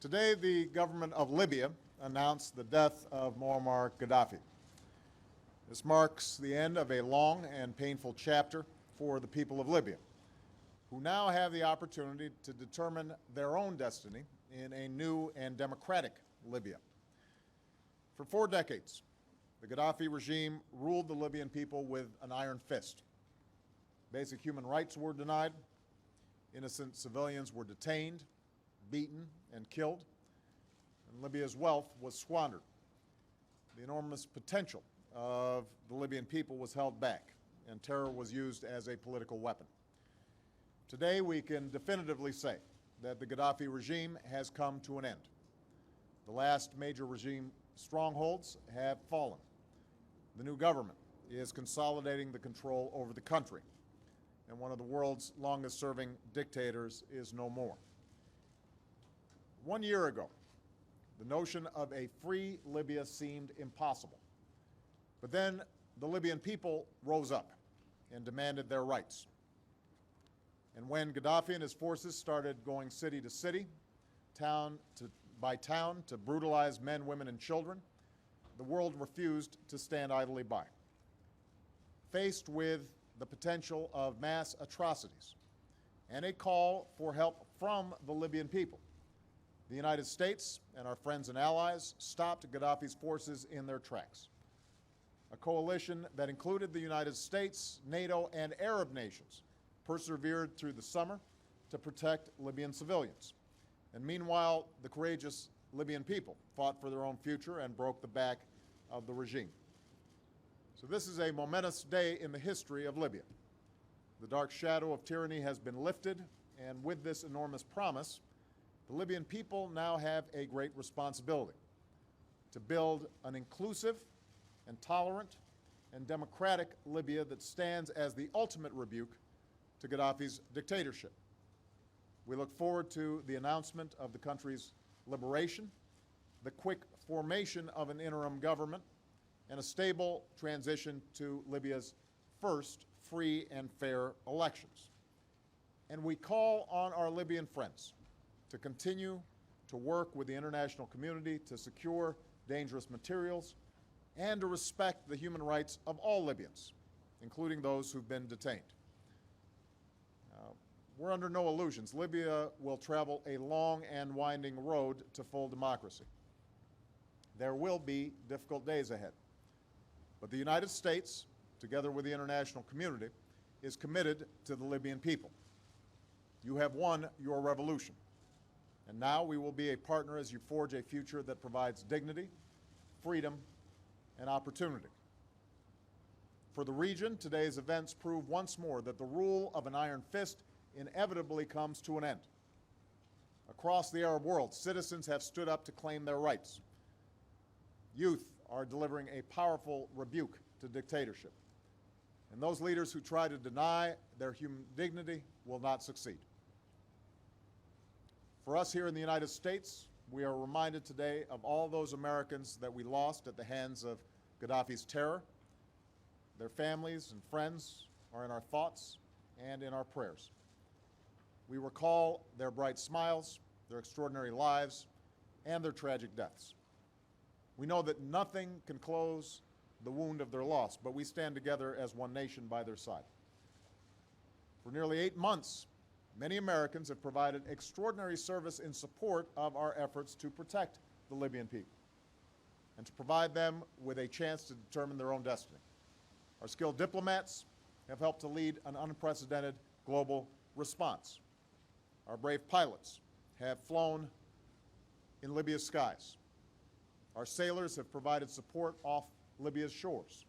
Today, the government of Libya announced the death of Muammar Qaddafi. This marks the end of a long and painful chapter for the people of Libya, who now have the opportunity to determine their own destiny in a new and democratic Libya. For 4 decades, the Qaddafi regime ruled the Libyan people with an iron fist. Basic human rights were denied, innocent civilians were detained, beaten, and killed, and Libya's wealth was squandered. The enormous potential of the Libyan people was held back, and terror was used as a political weapon. Today, we can definitively say that the Qaddafi regime has come to an end. The last major regime strongholds have fallen. The new government is consolidating the control over the country, and one of the world's longest-serving dictators is no more. 1 year ago, the notion of a free Libya seemed impossible. But then the Libyan people rose up and demanded their rights. And when Gaddafi and his forces started going city to city, town by town, to brutalize men, women, and children, the world refused to stand idly by. Faced with the potential of mass atrocities and a call for help from the Libyan people, the United States and our friends and allies stopped Gaddafi's forces in their tracks. A coalition that included the United States, NATO, and Arab nations persevered through the summer to protect Libyan civilians. And meanwhile, the courageous Libyan people fought for their own future and broke the back of the regime. So this is a momentous day in the history of Libya. The dark shadow of tyranny has been lifted, and with this enormous promise, the Libyan people now have a great responsibility to build an inclusive and tolerant and democratic Libya that stands as the ultimate rebuke to Gaddafi's dictatorship. We look forward to the announcement of the country's liberation, the quick formation of an interim government, and a stable transition to Libya's first free and fair elections. And we call on our Libyan friends to continue to work with the international community to secure dangerous materials and to respect the human rights of all Libyans, including those who've been detained. We're under no illusions. Libya will travel a long and winding road to full democracy. There will be difficult days ahead. But the United States, together with the international community, is committed to the Libyan people. You have won your revolution. And now we will be a partner as you forge a future that provides dignity, freedom, and opportunity. For the region, today's events prove once more that the rule of an iron fist inevitably comes to an end. Across the Arab world, citizens have stood up to claim their rights. Youth are delivering a powerful rebuke to dictatorship. And those leaders who try to deny their human dignity will not succeed. For us here in the United States, we are reminded today of all those Americans that we lost at the hands of Gaddafi's terror. Their families and friends are in our thoughts and in our prayers. We recall their bright smiles, their extraordinary lives, and their tragic deaths. We know that nothing can close the wound of their loss, but we stand together as one nation by their side. For nearly 8 months, many Americans have provided extraordinary service in support of our efforts to protect the Libyan people and to provide them with a chance to determine their own destiny. Our skilled diplomats have helped to lead an unprecedented global response. Our brave pilots have flown in Libya's skies. Our sailors have provided support off Libya's shores,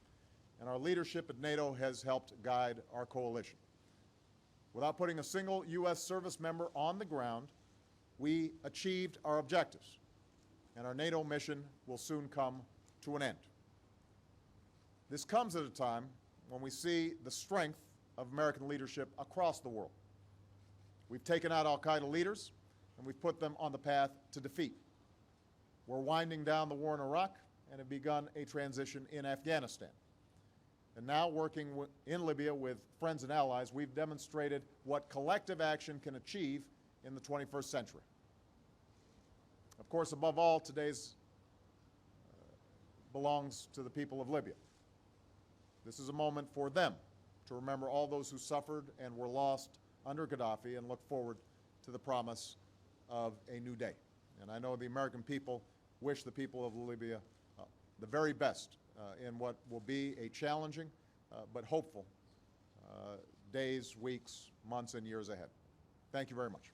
and our leadership at NATO has helped guide our coalition. Without putting a single U.S. service member on the ground, we achieved our objectives, and our NATO mission will soon come to an end. This comes at a time when we see the strength of American leadership across the world. We've taken out al-Qaeda leaders, and we've put them on the path to defeat. We're winding down the war in Iraq and have begun a transition in Afghanistan. And now, working in Libya with friends and allies, we've demonstrated what collective action can achieve in the 21st century. Of course, above all, today's belongs to the people of Libya. This is a moment for them to remember all those who suffered and were lost under Qaddafi and look forward to the promise of a new day. And I know the American people wish the people of Libya the very best in what will be a challenging but hopeful days, weeks, months, and years ahead. Thank you very much.